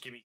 Give me.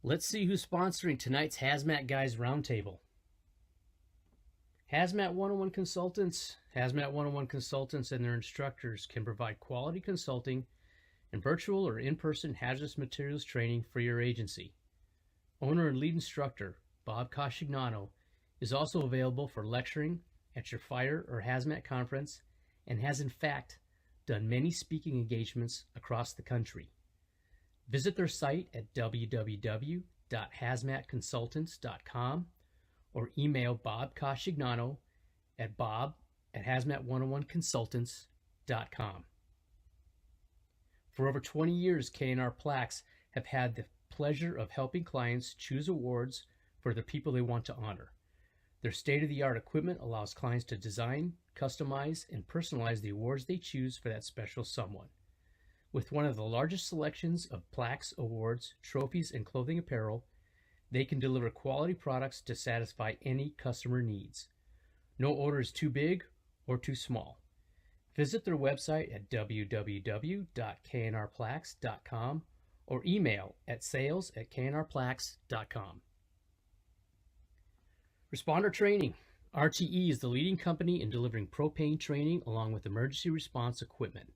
Let's see who's sponsoring tonight's Hazmat Guys Roundtable. Hazmat 101 Consultants. Hazmat 101 Consultants and their instructors can provide quality consulting and virtual or in-person hazardous materials training for your agency. Owner and lead instructor Bob Cascignano is also available for lecturing at your fire or hazmat conference and has in fact done many speaking engagements across the country. Visit their site at www.hazmatconsultants.com or email Bob Cascignano at bob@hazmat101consultants.com. For over 20 years, K&R Plaques have had the pleasure of helping clients choose awards for the people they want to honor. Their state-of-the-art equipment allows clients to design, customize, and personalize the awards they choose for that special someone. With one of the largest selections of plaques, awards, trophies, and clothing apparel, they can deliver quality products to satisfy any customer needs. No order is too big or too small. Visit their website at www.knrplaques.com or email at sales@knrplaques.com. Responder Training. RTE is the leading company in delivering propane training along with emergency response equipment.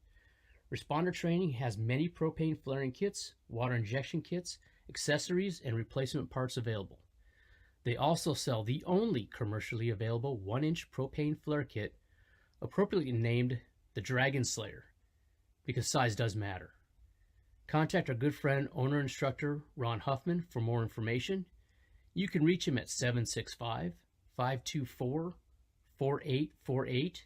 Responder Training has many propane flaring kits, water injection kits, accessories, and replacement parts available. They also sell the only commercially available 1-inch propane flare kit, appropriately named the Dragon Slayer, because size does matter. Contact our good friend, owner instructor Ron Huffman for more information. You can reach him at 765-524-4848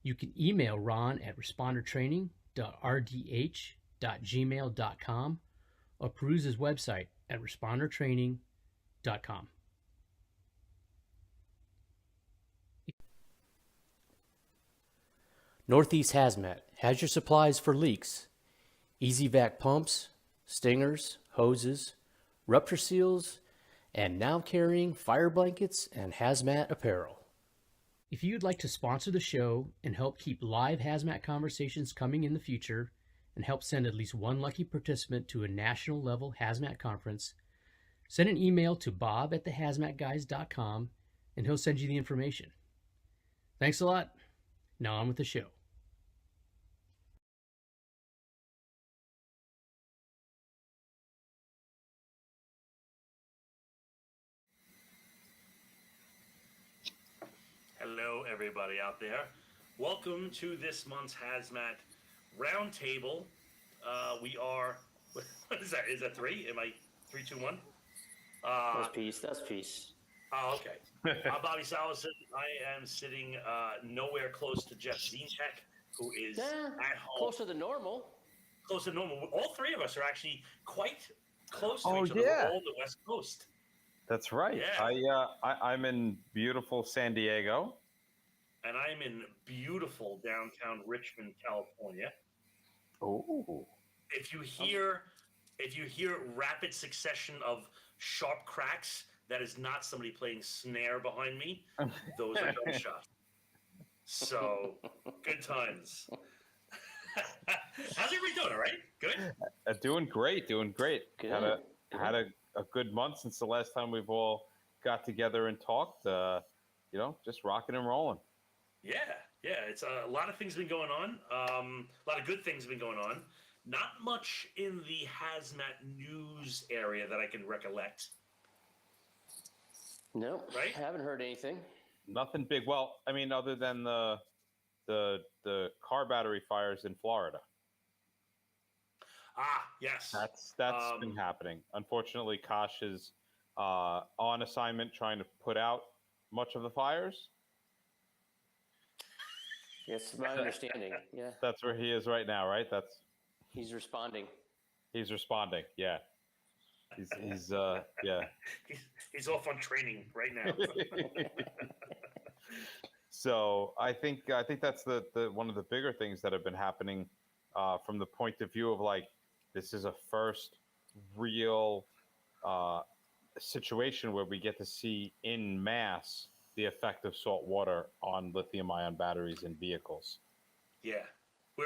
You can email Ron at respondertraining.rdh.gmail.com or peruse his website at respondertraining.com. Northeast Hazmat has your supplies for leaks. Easy vac pumps, stingers, hoses, rupture seals, and now carrying fire blankets and hazmat apparel. If you'd like to sponsor the show and help keep live hazmat conversations coming in the future and help send at least one lucky participant to a national level hazmat conference, send an email to bob@thehazmatguys.com and he'll send you the information. Thanks a lot. Now on with the show. Hello, everybody out there. Welcome to this month's Hazmat Roundtable. We are, what is that? Is that 3? Am I 3, 2, 1? That's peace. Oh, okay. I'm Bobby Salison. I am sitting nowhere close to Jeff Zinchek, who is at home. Closer than normal. Closer than normal. All three of us are actually quite close to each other. Yeah. We're all on the West Coast. That's right. Yeah. I'm in beautiful San Diego. And I'm in beautiful downtown Richmond, California. Oh. If you hear rapid succession of sharp cracks, that is not somebody playing snare behind me. Those are gunshots. So, good times. How's everybody doing? All right? Good? Doing great. Good. Had a good month since the last time we've all got together and talked. Just rocking and rolling. Yeah. It's a lot of things been going on. A lot of good things been going on. Not much in the hazmat news area that I can recollect. No, right? I haven't heard anything. Nothing big. Well, I mean, other than the car battery fires in Florida. Yes. That's been happening. Unfortunately, Kosh is on assignment trying to put out much of the fires. Yes, my understanding. Yeah. That's where he is right now, right? He's responding. He's responding. Yeah. He's yeah. He's off on training right now. So I think that's the one of the bigger things that have been happening from the point of view of like this is a first real situation where we get to see in mass the effect of salt water on lithium-ion batteries in vehicles. Yeah, we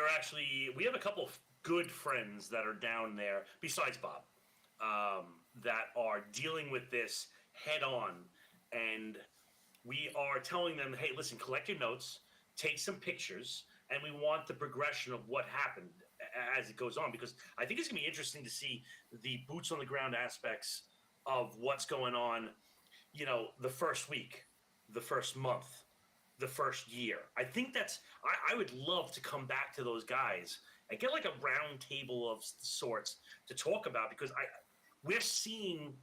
have a couple of good friends that are down there besides Bob that are dealing with this head on, and we are telling them, hey, listen, collect your notes, take some pictures, and we want the progression of what happened as it goes on, because I think it's going to be interesting to see the boots on the ground aspects of what's going on, the first week, the first month, the first year. I think I would love to come back to those guys and get like a round table of sorts to talk about, because we're seeing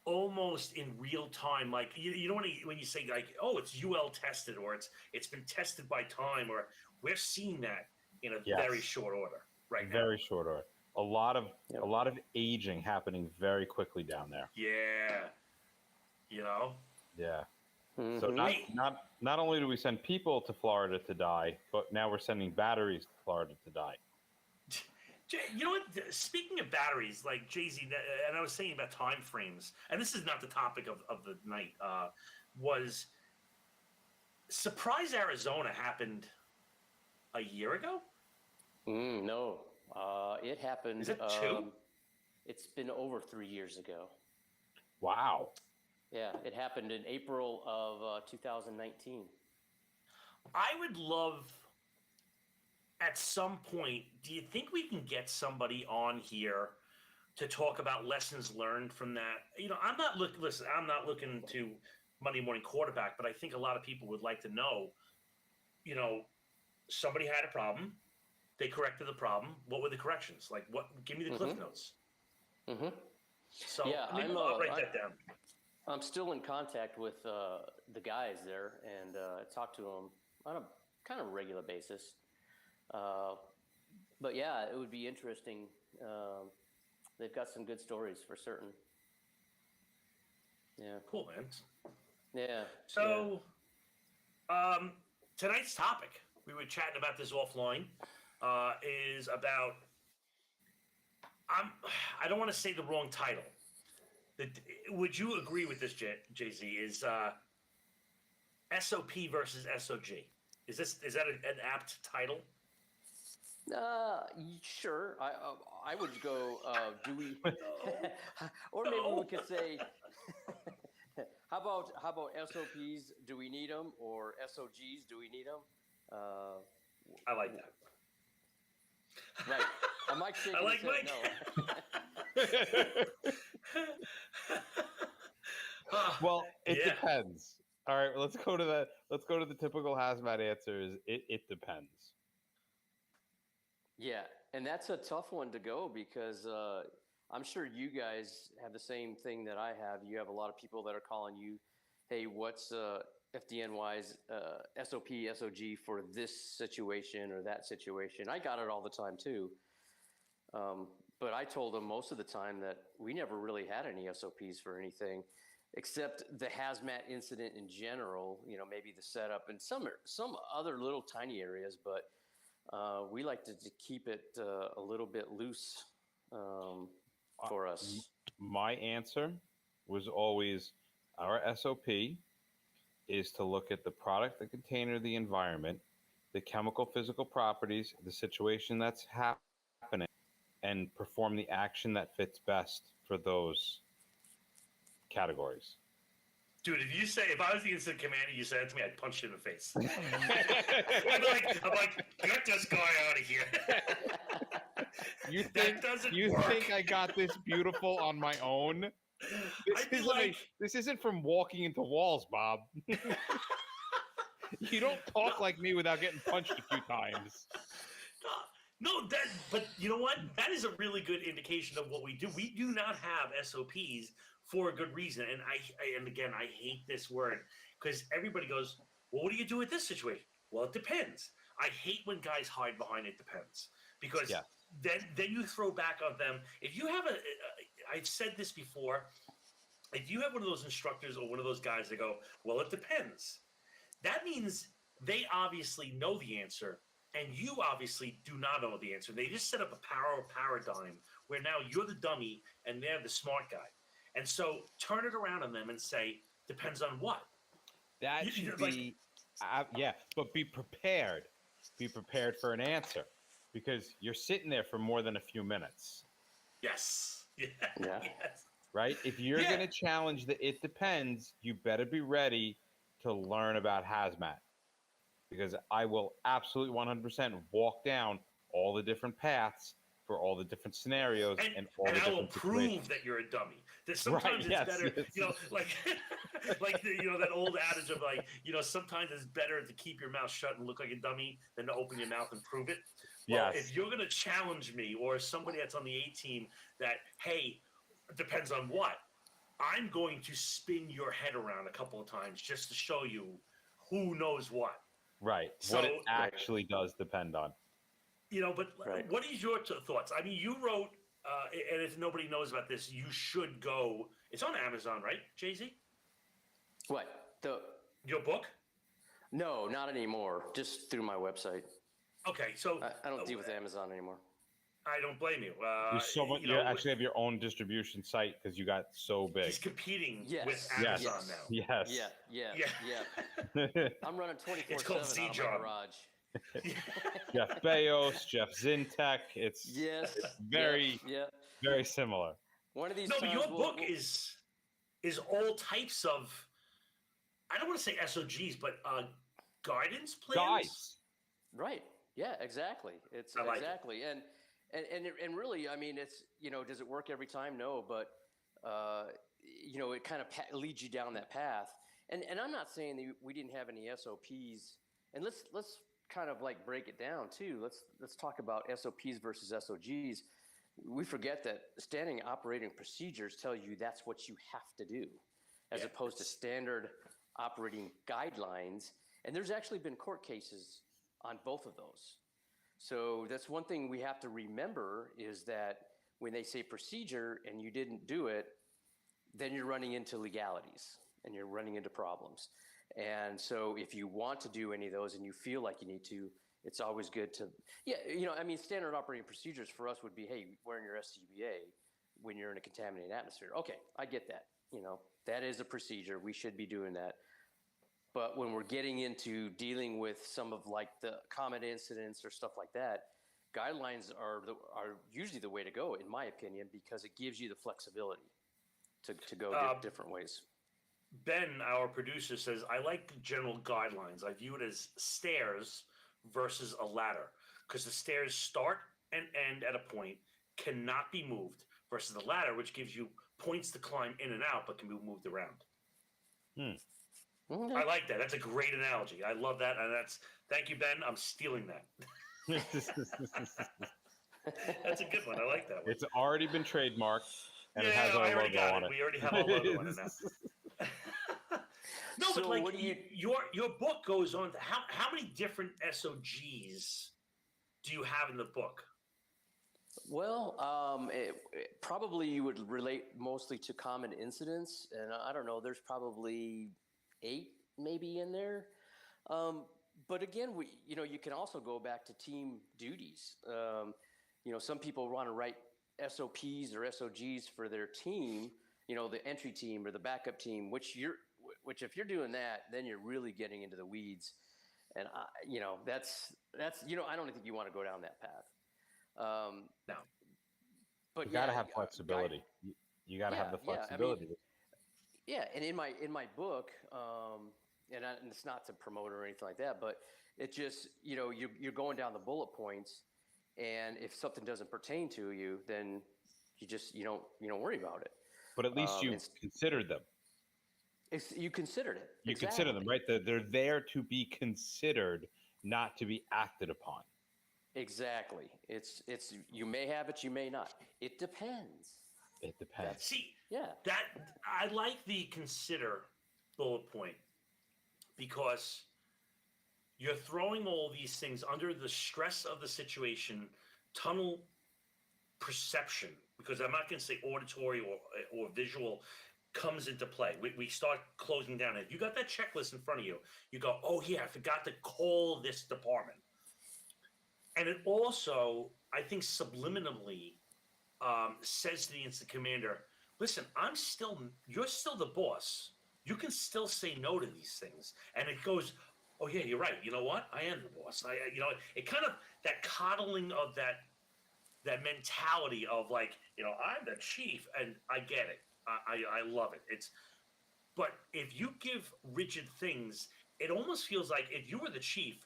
almost in real time, like you know when you say like, oh, it's UL tested or it's been tested by time, or we're seeing that in a very short order right now. Very short order. A lot of aging happening very quickly down there. Yeah. Yeah. Mm-hmm. So not only do we send people to Florida to die, but now we're sending batteries to Florida to die. You know what? Speaking of batteries, like Jay-Z, and I was saying about time frames, and this is not the topic of the night, was Surprise Arizona happened a year ago? No. It happened. Is it 2? It's been over 3 years ago. Wow. Yeah, it happened in April of 2019. I would love, at some point, do you think we can get somebody on here to talk about lessons learned from that? I'm not looking to Monday morning quarterback, but I think a lot of people would like to know, somebody had a problem, they corrected the problem. What were the corrections? Like, give me the cliff notes. Mm-hmm. So yeah, I'll write that down. I'm still in contact with the guys there, and I talk to them on a kind of regular basis. But yeah, it would be interesting. They've got some good stories for certain. Yeah. Cool, man. Yeah. So, tonight's topic, we were chatting about this offline, is about, I don't want to say the wrong title. Would you agree with this, Jay-Z, is SOP versus SOG? Is that an apt title? Sure. I would go. Do we? Or maybe we could say, how about SOPs? Do we need them? Or SOGs? Do we need them? I like that. Right. Mike's shaking I like his head Mike. no. Well, it depends. All right, let's go to the typical hazmat answers. It depends. Yeah, and that's a tough one to go because I'm sure you guys have the same thing that I have. You have a lot of people that are calling you, hey, what's FDNY's SOP, SOG for this situation or that situation? I got it all the time too. But I told them most of the time that we never really had any SOPs for anything except the hazmat incident in general, maybe the setup and some other little tiny areas, but we like to keep it a little bit loose for us. My answer was always our SOP is to look at the product, the container, the environment, the chemical, physical properties, the situation that's happening, and perform the action that fits best for those categories. Dude, if I was the incident commander, you said it to me, I'd punch you in the face. I'm like, get this guy out of here. You think I got this beautiful on my own? This isn't from walking into walls, Bob. You don't talk like me without getting punched a few times. But you know what? That is a really good indication of what we do. We do not have SOPs for a good reason. And again, I hate this word because everybody goes, well, what do you do with this situation? Well, it depends. I hate when guys hide behind it depends because then you throw back on them. If you have I've said this before, if you have one of those instructors or one of those guys that go, well, it depends. That means they obviously know the answer and you obviously do not know the answer. They just set up a paradigm where now you're the dummy and they're the smart guy. And so turn it around on them and say, depends on what? That should be, but be prepared. Be prepared for an answer because you're sitting there for more than a few minutes. Yes. Yeah. Yes. Right? If you're going to challenge the it depends, you better be ready to learn about hazmat because I will absolutely 100% walk down all the different paths for all the different scenarios and all the different I will prove that you're a dummy. That sometimes it's better, like that old adage of sometimes it's better to keep your mouth shut and look like a dummy than to open your mouth and prove it. Well, if you're going to challenge me or somebody that's on the A team that, hey, depends on what, I'm going to spin your head around a couple of times just to show you who knows what. Right. So, what it actually does depend on. But what is your thoughts? I mean, you wrote, and if nobody knows about this, you should go. It's on Amazon, right, Jay-Z? What? Your book? No, not anymore. Just through my website. Okay, so I don't deal with Amazon anymore. I don't blame you. You actually have your own distribution site because you got so big. He's competing with Amazon now. Yes. Yeah. I'm running 24/7 out of my garage. Jeff Bezos, Jeff Zintek. It's very similar. One of these. No, but your book is all types of. I don't want to say SOGs, but guidance plans. Guides. Right. Yeah. Exactly. It's exactly and really, I mean, it's does it work every time? No, but it kind of leads you down that path. And I'm not saying that we didn't have any SOPs. And let's kind of like break it down too. Let's talk about SOPs versus SOGs. We forget that standing operating procedures tell you that's what you have to do, as opposed to standard operating guidelines. And there's actually been court cases on both of those. So that's one thing we have to remember is that when they say procedure and you didn't do it, then you're running into legalities and you're running into problems. And so if you want to do any of those and you feel like you need to, it's always good to, standard operating procedures for us would be, hey, wearing your SCBA when you're in a contaminated atmosphere. Okay, I get that. That is a procedure. We should be doing that. But when we're getting into dealing with some of like the common incidents or stuff like that, guidelines are usually the way to go, in my opinion, because it gives you the flexibility to go different ways. Ben, our producer, says, I like the general guidelines. I view it as stairs versus a ladder because the stairs start and end at a point, cannot be moved, versus the ladder, which gives you points to climb in and out but can be moved around. Okay. I like that. That's a great analogy. I love that. And thank you, Ben. I'm stealing that. That's a good one. I like that one. It's already been trademarked, and yeah, it has our I already logo got on it. it. We already have our logo on it now. No, So but like what do you- your book goes on to how many different SOGs do you have in the book? Well, probably you would relate mostly to common incidents, and I don't know. There's probably 8 maybe in there. But again, you can also go back to team duties. Some people want to write SOPs or SOGs for their team. The entry team or the backup team, which if you're doing that, then you're really getting into the weeds. And that's I don't think you want to go down that path. No. But You got to have flexibility. You got to have the flexibility. And in my book, and it's not to promote or anything like that, but it just you're going down the bullet points, and if something doesn't pertain to you, then you don't worry about it. But at least you considered them. You considered it. You exactly. consider them, right? They're there to be considered, not to be acted upon. Exactly. It's you may have it, you may not. It depends. It depends. See, Yeah. that I like the consider bullet point because you're throwing all these things under the stress of the situation, tunnel perception, because I'm not going to say auditory or visual comes into play. We start closing down. If you got that checklist in front of you, you go, oh yeah, I forgot to call this department. And it also, I think, subliminally says to the instant commander, listen, you're still the boss. You can still say no to these things. And it goes, oh yeah, you're right. You know what? I am the boss. It kind of, that coddling of that mentality of like, I'm the chief, and I get it. I love it. But if you give rigid things, it almost feels like if you were the chief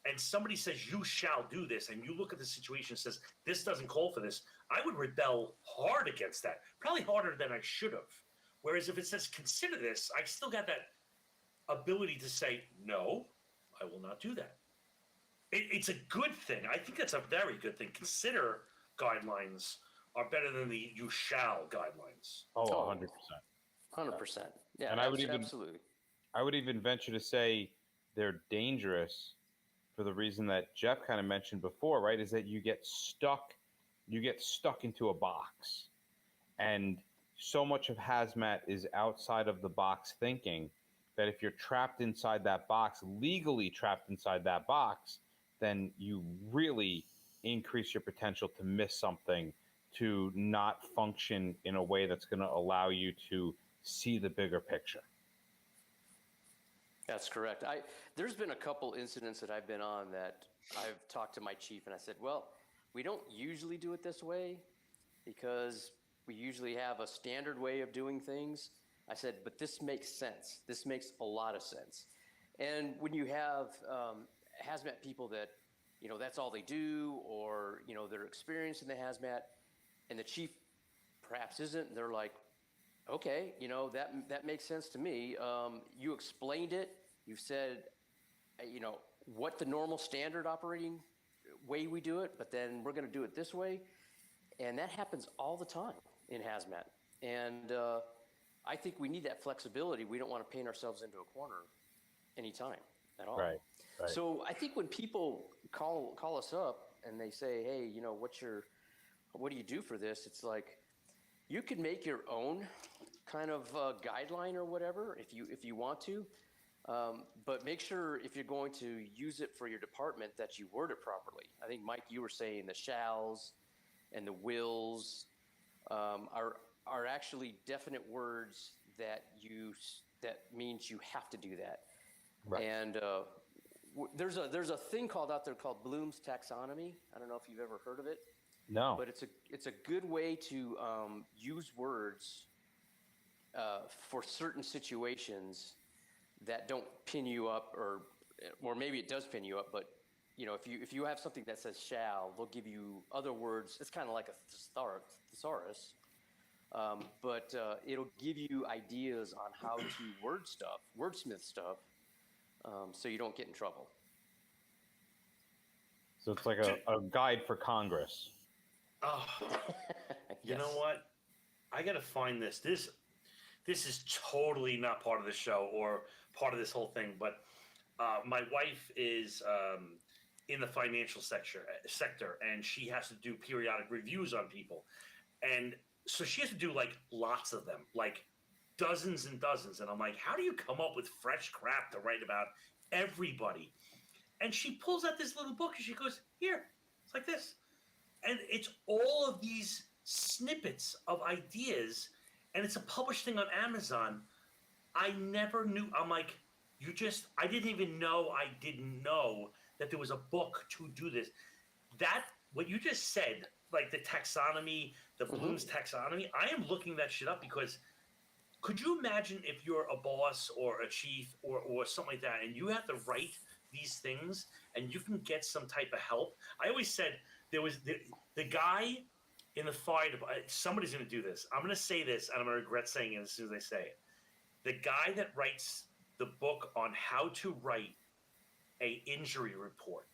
and somebody says you shall do this, and you look at the situation and says this doesn't call for this, I would rebel hard against that, probably harder than I should have. Whereas if it says consider this, I still got that ability to say no, I will not do that. It's a good thing. I think that's a very good thing. Consider guidelines are better than the you shall guidelines. Oh, 100%. 100%. Yeah, and absolutely. I would even venture to say they're dangerous for the reason that Jeff kind of mentioned before, right? Is that you get stuck into a box. And so much of hazmat is outside of the box thinking that if you're trapped inside that box, legally trapped inside that box, then you really increase your potential to miss something, to not function in a way that's going to allow you to see the bigger picture. That's correct. There's been a couple incidents that I've been on that I've talked to my chief and I said, well, we don't usually do it this way because we usually have a standard way of doing things. I said, but this makes sense. This makes a lot of sense. And when you have hazmat people that, that's all they do, or, they're experienced in the hazmat, and the chief perhaps isn't, they're like, okay, that makes sense to me. You explained it. You said, what the normal standard operating way we do it, but then we're going to do it this way. And that happens all the time in hazmat. And I think we need that flexibility. We don't want to paint ourselves into a corner anytime. at all. Right. Right. So I think when people call us up and they say, "Hey, what do you do for this?" It's like you can make your own kind of guideline or whatever if you want to, but make sure if you're going to use it for your department that you word it properly. I think Mike, you were saying the shalls and the wills are actually definite words that means you have to do that. Right. And there's a thing called out there called Bloom's taxonomy. I don't know if you've ever heard of it, No. but it's a good way to use words for certain situations that don't pin you up, or maybe it does pin you up. But if you have something that says shall, they'll give you other words. It's kind of like a thesaurus. But it'll give you ideas on how to wordsmith stuff, so you don't get in trouble. So it's like a guide for Congress. Oh, you know what? I gotta find this. This is totally not part of the show or part of this whole thing. But my wife is in the financial sector, and she has to do periodic reviews on people, and so she has to do like lots of them, like dozens and dozens. And I'm like, how do you come up with fresh crap to write about everybody? And she pulls out this little book and she goes, here, it's like this. And it's all of these snippets of ideas, and it's a published thing on Amazon. I never knew. I'm like, I didn't even know I didn't know that there was a book to do this. What you just said, like the taxonomy, the Bloom's taxonomy, I am looking that shit up because could you imagine if you're a boss or a chief or something like that, and you have to write these things and you can get some type of help? I always said there was the guy in the fire department. Somebody's going to do this. I'm going to say this, and I'm going to regret saying it as soon as I say it. The guy that writes the book on how to write a injury report.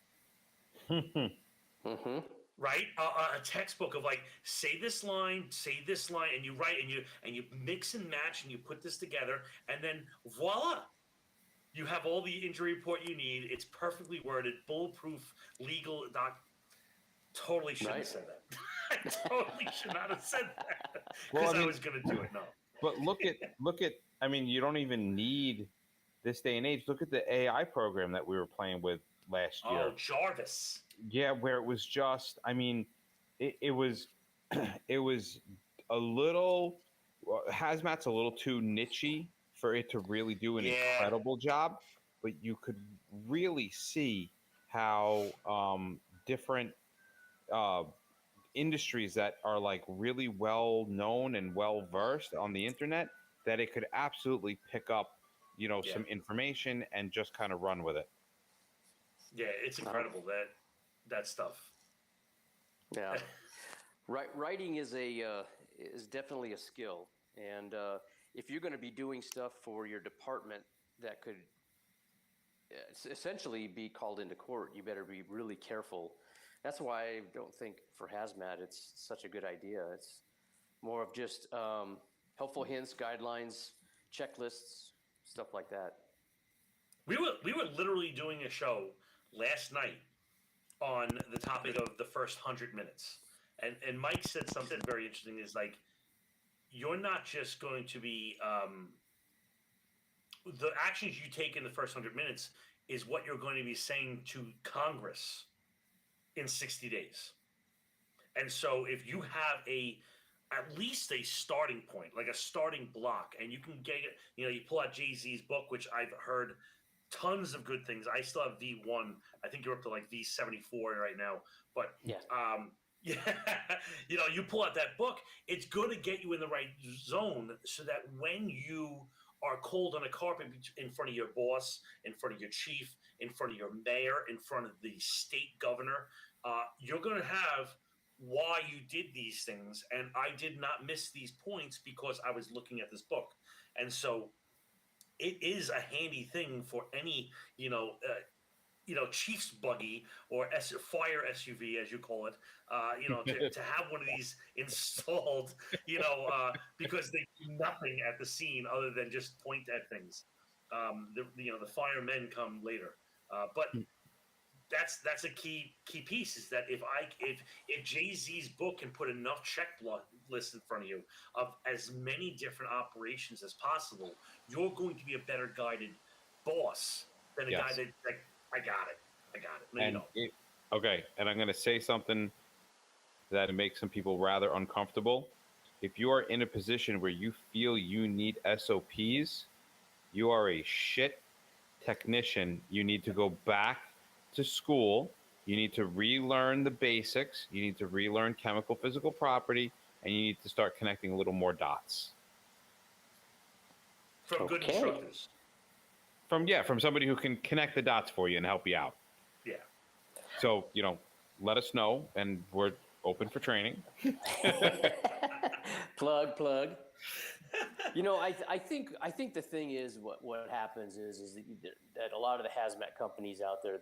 Right? A textbook of like, say this line, and you write and you mix and match and you put this together, and then voila, you have all the injury report you need. It's perfectly worded, bulletproof, legal doc. Totally shouldn't have said that. I totally should not have said that because I was going to do it. No. But look at. I mean, you don't even need this day and age. Look at the AI program that we were playing with last year. Oh, Jarvis. Yeah, where it was just. I mean, it was it was a little. Hazmat's a little too nichey for it to really do an incredible job, but you could really see how different industries that are like really well known and well versed on the internet, that it could absolutely pick up, some information and just kind of run with it. Yeah, it's incredible that stuff. Yeah, writing is definitely a skill, and if you're going to be doing stuff for your department that could essentially be called into court, you better be really careful. That's why I don't think for Hazmat it's such a good idea. It's more of just helpful hints, guidelines, checklists, stuff like that. We were literally doing a show last night on the topic of the first 100 minutes. And Mike said something very interesting, is like, you're not just going to be the actions you take in the first 100 minutes is what you're going to be saying to Congress in 60 days. And so if you have at least a starting point, like a starting block, and you can get it, you pull out Jay-Z's book, which I've heard tons of good things. I still have V1. I think you're up to like V74 right now. But you pull out that book, it's going to get you in the right zone so that when you are cold on a carpet in front of your boss, in front of your chief, in front of your mayor, in front of the state governor, you're going to have why you did these things. And I did not miss these points because I was looking at this book. And so it is a handy thing for any, chief's buggy or fire SUV, as you call it, to have one of these installed, because they do nothing at the scene other than just point at things. The firemen come later. But that's a key piece is that if Jay-Z's book can put enough list in front of you of as many different operations as possible, you're going to be a better guided boss than a guy Yes. that like I got it. No, you And don't. okay, and I'm going to say something that makes some people rather uncomfortable. If you are in a position where you feel you need SOPs, you are a shit technician. You need to go back to school. You need to relearn the basics. You need to relearn chemical physical property, and you need to start connecting a little more dots. From good Okay. instructors. From somebody who can connect the dots for you and help you out. Yeah. So, let us know, and we're open for training. plug. I think the thing is what happens is that a lot of the hazmat companies out there,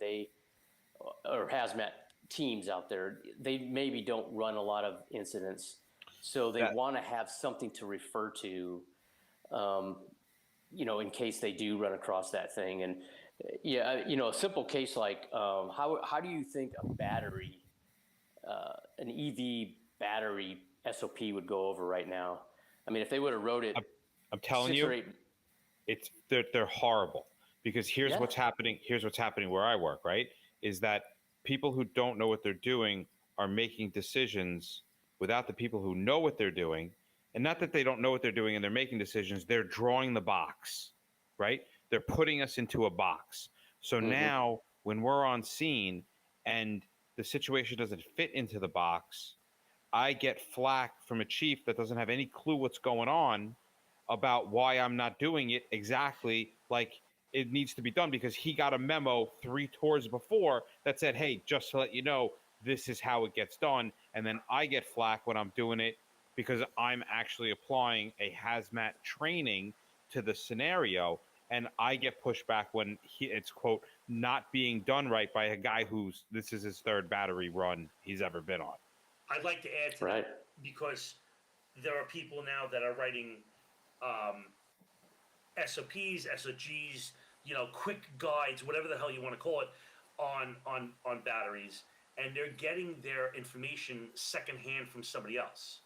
or hazmat teams out there, they maybe don't run a lot of incidents, so they want to have something to refer to, in case they do run across that thing. And a simple case like how do you think a battery, an EV battery SOP would go over right now? I mean, if they would have wrote it, I'm telling you, they're horrible, because here's what's happening. Here's what's happening where I work, right? Is that people who don't know what they're doing are making decisions without the people who know what they're doing. And not that they don't know what they're doing and they're making decisions, they're drawing the box, right? They're putting us into a box. So now when we're on scene and the situation doesn't fit into the box, I get flack from a chief that doesn't have any clue what's going on about why I'm not doing it exactly like it needs to be done, because he got a memo 3 tours before that said, hey, just to let you know, this is how it gets done. And then I get flack when I'm doing it because I'm actually applying a hazmat training to the scenario. And I get pushback when it's, quote, not being done right by a guy this is his 3rd battery run he's ever been on. I'd like to add to that, because there are people now that are writing SOPs, SOGs, quick guides, whatever the hell you want to call it, on batteries, and they're getting their information secondhand from somebody else,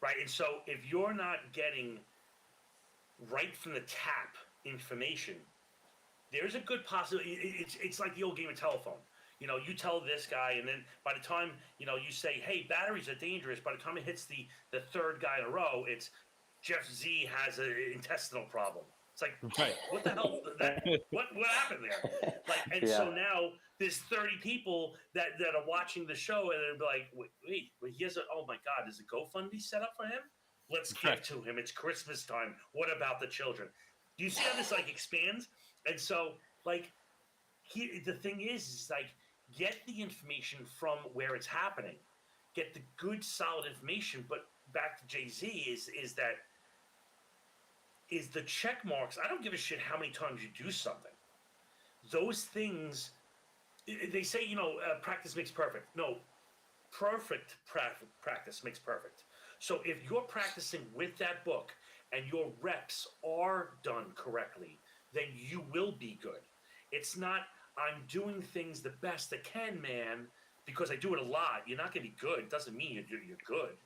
right? And so if you're not getting right from the tap information, there's a good possibility. It's like the old game of telephone. You tell this guy, and then by the time, you say, hey, batteries are dangerous, by the time it hits the 3rd guy in a row, it's Jeff Z has an intestinal problem. It's like, what the hell? What happened there? So now there's 30 people that are watching the show, and they'll be like, wait, oh my God, there's a GoFundMe set up for him? Let's give to him. It's Christmas time. What about the children? Do you see how this expands? And so the thing is get the information from where it's happening. Get the good, solid information. But back to Jay-Z is the check marks. I don't give a shit how many times you do something. Those things, they say, practice makes perfect. No, perfect practice makes perfect. So if you're practicing with that book and your reps are done correctly, then you will be good. It's not, I'm doing things the best I can, man, because I do it a lot. You're not going to be good. It doesn't mean you're good.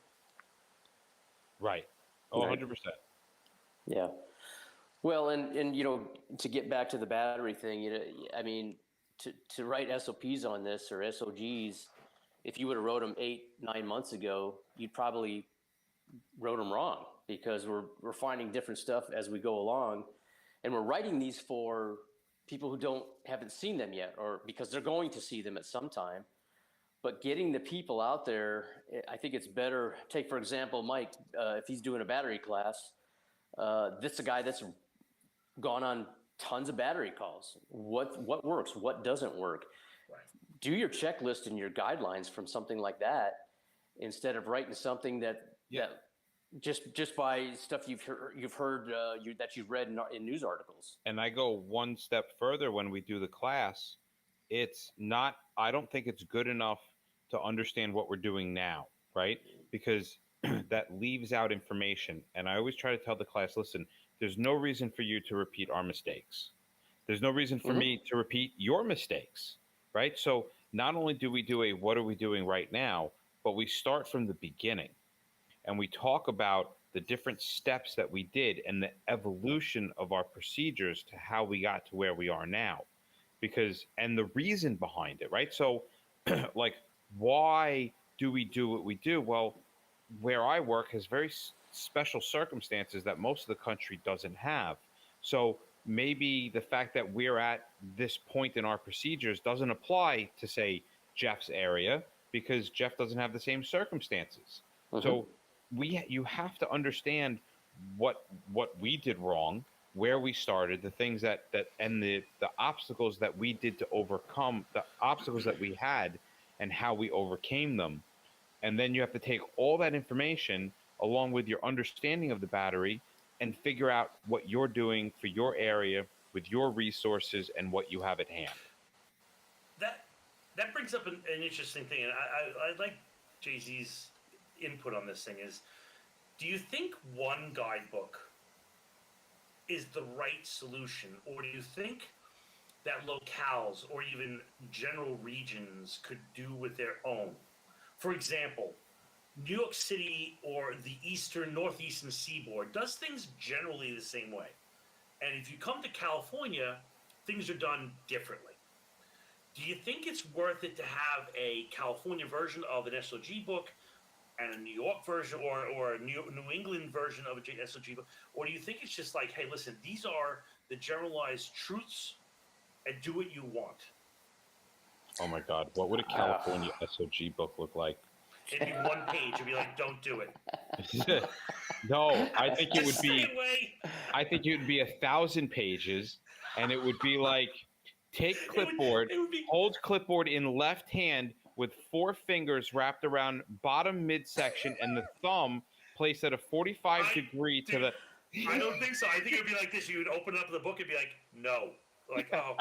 Right. Oh, 100%. Yeah. Well, and to get back to the battery thing, I mean, to write SOPs on this, or SOGs, if you would have wrote them 8-9 months ago, you'd probably wrote them wrong, because we're finding different stuff as we go along, and we're writing these for people who haven't seen them yet, or because they're going to see them at some time. But getting the people out there, I think it's better. Take, for example, Mike, if he's doing a battery class, this is a guy that's gone on tons of battery calls. What works? What doesn't work? Right. Do your checklist and your guidelines from something like that, instead of writing something that just by stuff you've heard that you've read in news articles. And I go one step further when we do the class. It's not, I don't think it's good enough to understand what we're doing now, right? Because that leaves out information. And I always try to tell the class, listen, there's no reason for you to repeat our mistakes. There's no reason for me to repeat your mistakes, right? So not only do we do a what are we doing right now, but we start from the beginning and we talk about the different steps that we did and the evolution of our procedures to how we got to where we are now. Because, and the reason behind it, right? So, like, why do we do what we do? Well, where I work has very special circumstances that most of the country doesn't have. So maybe the fact that we're at this point in our procedures doesn't apply to, say, Jeff's area because Jeff doesn't have the same circumstances. So you have to understand what we did wrong, where we started, the things that and the obstacles that we did to overcome the obstacles that we had and how we overcame them. And then you have to take all that information along with your understanding of the battery and figure out what you're doing for your area with your resources and what you have at hand. That brings up an interesting thing, and I like Jay-Z's input on this thing is, do you think one guidebook is the right solution, or do you think that locales or even general regions could do with their own? For example, New York City or the northeastern seaboard does things generally the same way. And if you come to California, things are done differently. Do you think it's worth it to have a California version of an SOG book and a New York version or a New England version of a SOG book? Or do you think it's just like, hey, listen, these are the generalized truths and do what you want? Oh my God, what would a California SOG book look like? It'd be one page. It'd be like, don't do it. No, I think it would be. I think it would be 1,000 pages, and it would be like, take clipboard, hold clipboard in left hand with 4 fingers wrapped around bottom midsection, and the thumb placed at a 45-degree to the. I don't think so. I think it would be like this. You would open up the book and be like, no. Like, oh.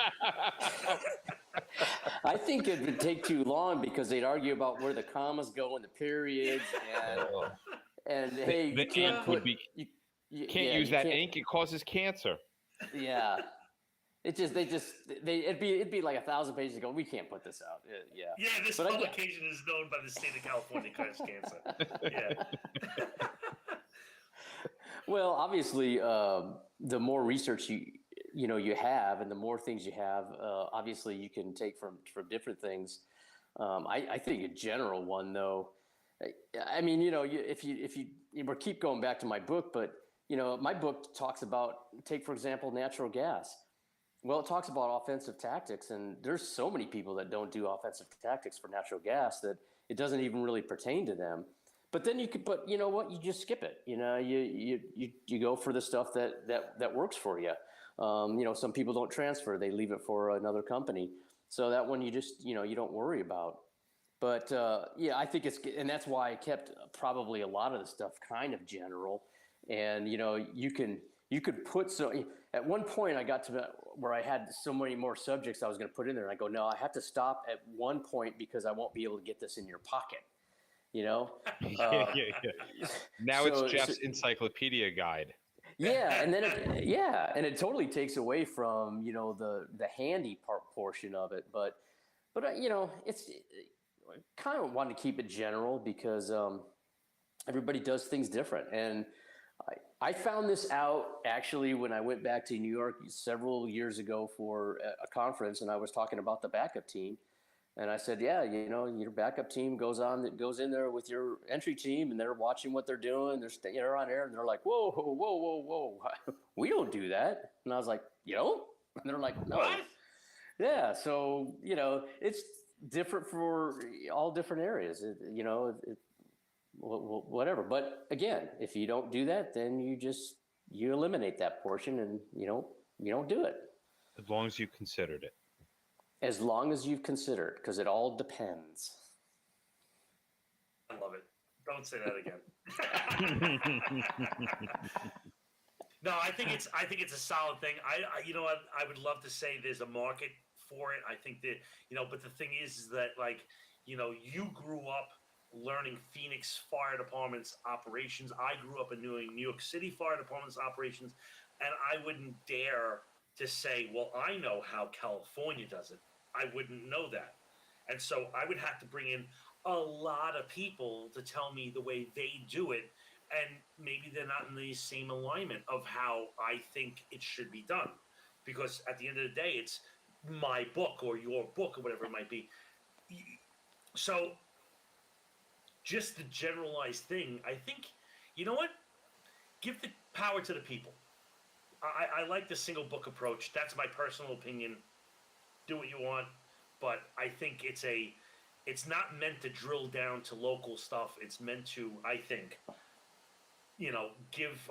I think it would take too long because they'd argue about where the commas go and the periods, and hey, the ink would be. You can't use that ink; it causes cancer. Yeah, it'd be like 1,000 pages ago. We can't put this out. Yeah. Yeah, this publication is known by the state of California causes cancer. Yeah. Well, obviously, the more research you have, and the more things you have, obviously you can take from different things. I think a general one, though, I mean, if you keep going back to my book, but my book talks about, take for example, natural gas. Well, it talks about offensive tactics, and there's so many people that don't do offensive tactics for natural gas that it doesn't even really pertain to them. But then you know what? You just skip it. You go for the stuff that works for you. Some people don't transfer; they leave it for another company. So that one you just you don't worry about. But I think and that's why I kept probably a lot of the stuff kind of general. And you could put at one point I got to where I had so many more subjects I was going to put in there, and I go, no, I have to stop at one point because I won't be able to get this in your pocket. Yeah. Now it's Jeff's encyclopedia guide. Yeah, and then it totally takes away from the handy portion of it, but it's kind of wanted to keep it general because everybody does things different. And I found this out actually when I went back to New York several years ago for a conference, and I was talking about the backup team. And I said, yeah, your backup team goes in there with your entry team, and they're watching what they're doing. They're on air, and they're like, whoa, whoa, whoa, whoa. We don't do that. And I was like, you don't? And they're like, no. What? Yeah, so, it's different for all different areas, whatever. But again, if you don't do that, then you eliminate that portion, and you don't do it. As long as you considered it. As long as you've considered, because it all depends. I love it. Don't say that again. No, I think it's a solid thing. I would love to say there's a market for it. I think that but the thing is that you grew up learning Phoenix Fire Department's operations. I grew up in New York City Fire Department's operations. and I wouldn't dare to say, well, I know how California does it. I wouldn't know that. And so I would have to bring in a lot of people to tell me the way they do it. And maybe they're not in the same alignment of how I think it should be done. Because at the end of the day, it's my book or your book or whatever it might be. So just the generalized thing, I think, you know what? Give the power to the people. I like the single book approach. That's my personal opinion. Do what you want, but I think it's not meant to drill down to local stuff. It's meant to, I think, give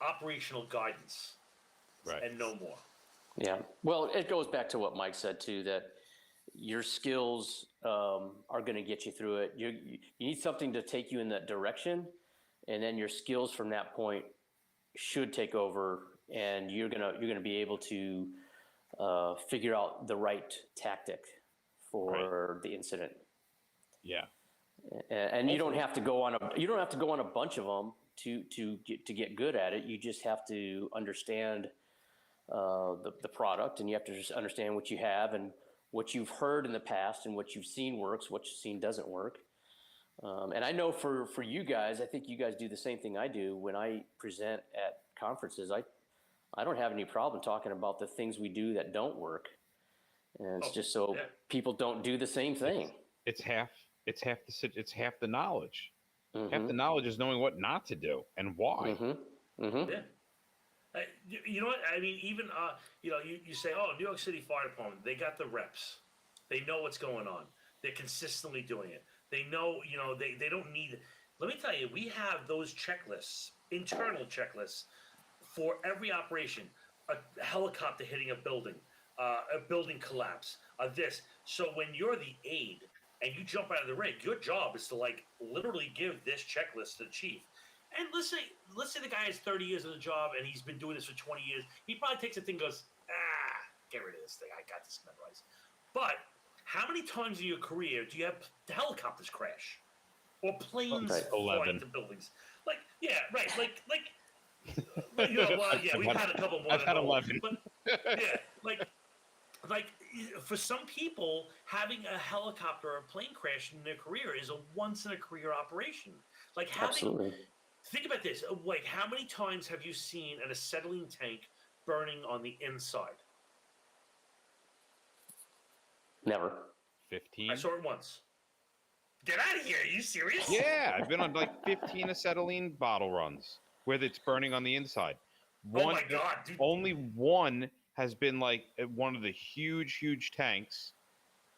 operational guidance, Right. and no more. Yeah. Well, it goes back to what Mike said too, that your skills are going to get you through it. You need something to take you in that direction, and then your skills from that point should take over, and you're gonna be able to figure out the right tactic for the incident. Yeah. And you don't have to go on a bunch of them to get good at it. You just have to understand the product, and you have to just understand what you have and what you've heard in the past and what you've seen works, what you've seen doesn't work. And I know for you guys, I think you guys do the same thing I do. When I present at conferences, I don't have any problem talking about the things we do that don't work. And it's just so people don't do the same thing. It's half the knowledge. Mm-hmm. Half the knowledge is knowing what not to do and why. Mm-hmm. Mm-hmm. Yeah. You know what? I mean, even you say, oh, New York City Fire Department, they got the reps. They know what's going on. They're consistently doing it. They know, they don't need. Let me tell you, we have those checklists, internal checklists, for every operation. A helicopter hitting a building collapse, this. So when you're the aide and you jump out of the rig, your job is to literally give this checklist to the chief. And let's say the guy has 30 years on the job and he's been doing this for 20 years. He probably takes the thing and goes, get rid of this thing. I got this memorized. But how many times in your career do you have helicopters crash or planes fly into buildings? We've had a couple more. I've had 11. But for some people, having a helicopter or a plane crash in their career is a once in a career operation. Absolutely. Think about this. How many times have you seen an acetylene tank burning on the inside? Never. 15. I saw it once. Get out of here. Are you serious? Yeah, I've been on 15 acetylene bottle runs where it's burning on the inside. Oh my God, dude. Only one has been one of the huge tanks.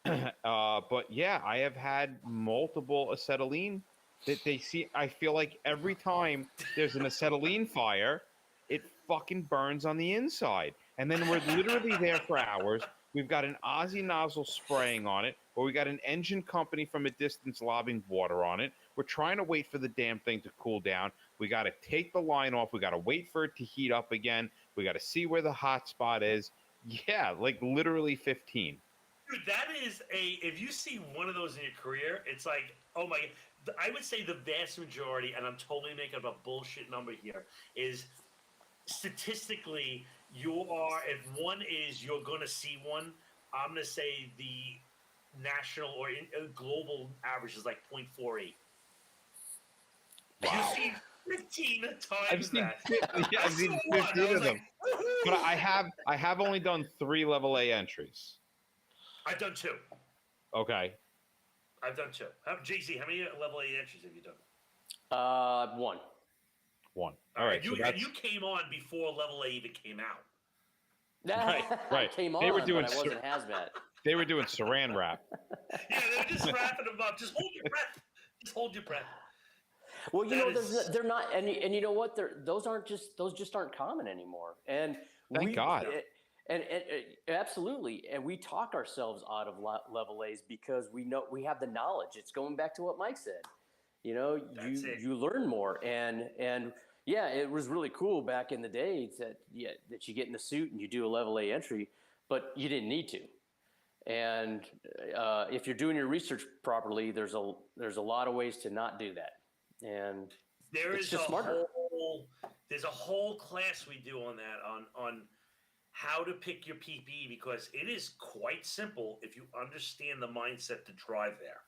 But yeah, I have had multiple acetylene that they see. I feel like every time there's an acetylene fire, it fucking burns on the inside. And then we're literally there for hours. We've got an Aussie nozzle spraying on it, or we got an engine company from a distance lobbing water on it. We're trying to wait for the damn thing to cool down. We got to take the line off. We got to wait for it to heat up again. We got to see where the hot spot is. Yeah, literally 15. Dude, that is if you see one of those in your career, it's oh my, I would say the vast majority, and I'm totally making up a bullshit number here, is statistically, if one is, you're going to see one, I'm going to say the national or global average is 0.48. Wow. You see 15 times I've seen that. 50, I've seen 15 of them. But I have only done 3 level A entries. I've done 2. Okay. I've done 2. JC, how many level A entries have you done? 1. 1. All right. You came on before level A even came out. Right. I came on, they were doing but I wasn't hazmat. They were doing saran wrap. Yeah, they were just wrapping them up. Just hold your breath. Just hold your breath. Well, they're not, and you know what? Those just aren't common anymore. And Thank God. And absolutely, and we talk ourselves out of level A's because we know we have the knowledge. It's going back to what Mike said. You learn more, and yeah, it was really cool back in the day that you get in the suit and you do a level A entry, but you didn't need to. And if you're doing your research properly, there's a lot of ways to not do that. And there it's is just a smarter. there's a whole class we do on that on how to pick your PPE, because it is quite simple if you understand the mindset to drive there.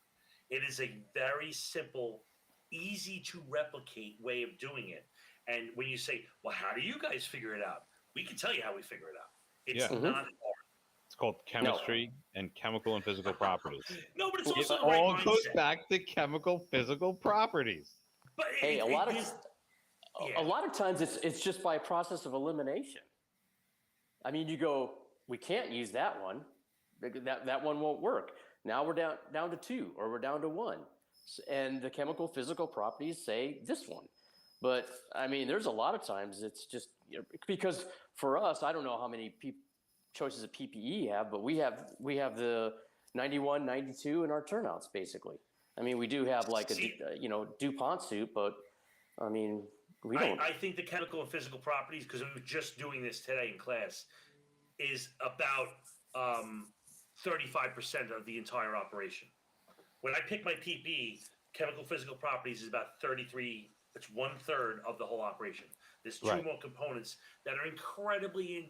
It is a very simple, easy to replicate way of doing it. And when you say, well, how do you guys figure it out? We can tell you how we figure it out. It's Yeah. not hard. It's called chemistry and chemical and physical properties. No, but it's It also the right all goes mindset. back to chemical physical properties. But Hey, a lot of yeah. times it's just by a process of elimination. I mean, you go, we can't use that one. That one won't work. Now we're down to 2, or we're down to 1, and the chemical physical properties say this one. But I mean, there's a lot of times it's just, because for us, I don't know how many choices of PPE you have, but we have the 91, 92 in our turnouts basically. I mean, we do have like a DuPont suit, but I mean, we don't. I think the chemical and physical properties, because we were just doing this today in class, is about 35% of the entire operation. When I pick my PPE, chemical physical properties is about 33. It's 1/3 of the whole operation. There's 2 more components that are incredibly,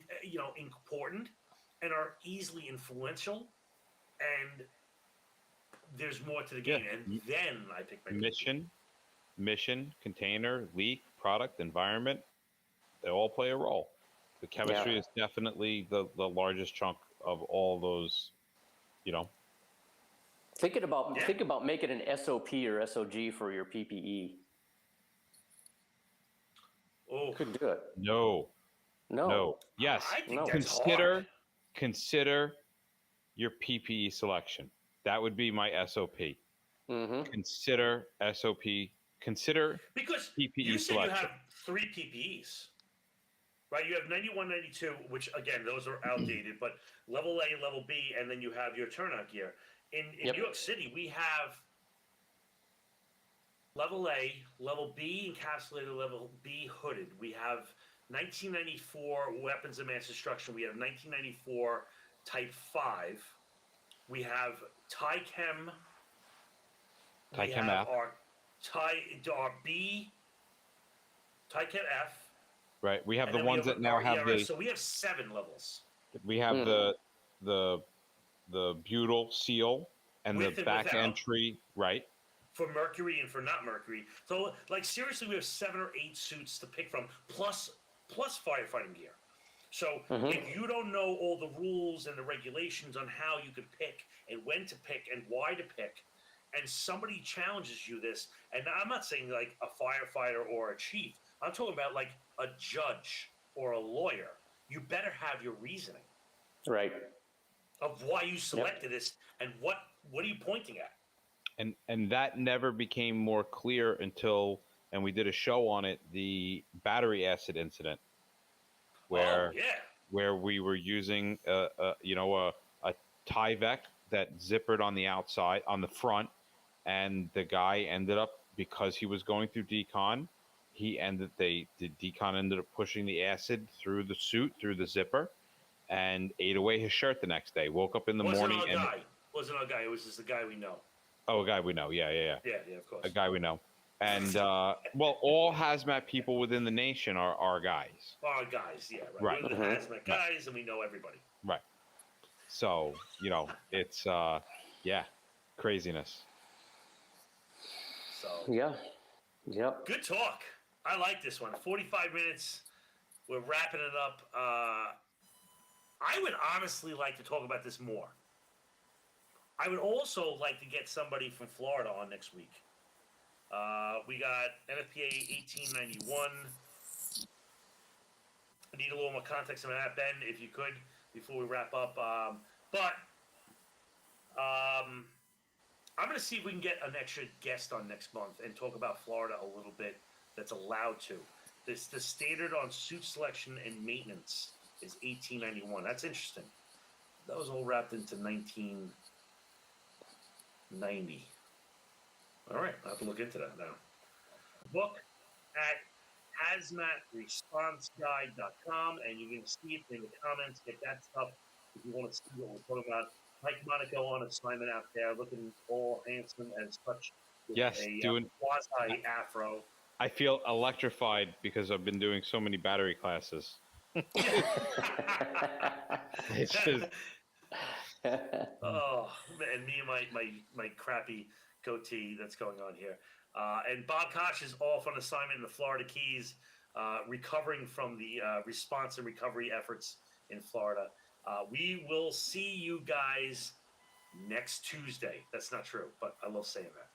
important and are easily influential, and there's more to the game. And then I pick my mission, container, leak, product, environment. They all play a role. The chemistry is definitely the largest chunk of all those. Think about making an SOP or SOG for your PPE. Oh, Couldn't do it. No. Yes. I think that's hard. Consider your PPE selection. That would be my SOP. Mm-hmm. Consider SOP. Consider because PPE you said selection. you have 3 PPEs, right? You have 91, 92, which again, those are outdated, but level A, level B, and then you have your turnout gear. In New York City, we have level A, level B encapsulated, level B hooded. We have 1994 weapons of mass destruction. We have 1994 Type 5. We have TICHEM. We have F. our B, TICHEM F. Right. We have the ones that now have the. So we have 7 levels. We have the butyl seal and the back entry, right? For mercury and for not mercury. So, like, seriously, we have 7 or 8 suits to pick from, plus firefighting gear. So if you don't know all the rules and the regulations on how you could pick and when to pick and why to pick, and somebody challenges you this, and I'm not saying like a firefighter or a chief, I'm talking about like a judge or a lawyer, you better have your reasoning. Right. Of why you selected this and what are you pointing at? And that never became more clear until, and we did a show on it, the battery acid incident, where we were using a Tyvek that zippered on the outside, on the front, and the guy ended up, because he was going through decon, the decon ended up pushing the acid through the suit, through the zipper, and ate away his shirt the next day. Woke up in the morning and wasn't our guy. It was just a guy we know. Oh, a guy we know. Yeah, of course. A guy we know. And, all hazmat people within the nation are our guys. Our guys, yeah, right. We're the hazmat guys, and we know everybody. Right. So, it's, craziness. So. Yeah. Yep. Good talk. I like this one. 45 minutes. We're wrapping it up. I would honestly like to talk about this more. I would also like to get somebody from Florida on next week. We got NFPA 1891. I need a little more context on that, Ben, if you could, before we wrap up. I'm going to see if we can get an extra guest on next month and talk about Florida a little bit that's allowed to. The standard on suit selection and maintenance is 1891. That's interesting. That was all wrapped into 1990. All right, I'll have to look into that now. Book at hazmatresponseguide.com, and you can see it in the comments. Get that stuff if you want to see what we're talking about. Mike Monaco on assignment out there, looking all handsome as such. Yes, doing quasi afro. I feel electrified because I've been doing so many battery classes. It's just Oh, and me and my crappy goatee that's going on here. And Bob Koch is off on assignment in the Florida Keys, recovering from the response and recovery efforts in Florida. We will see you guys next Tuesday. That's not true, but I love saying that.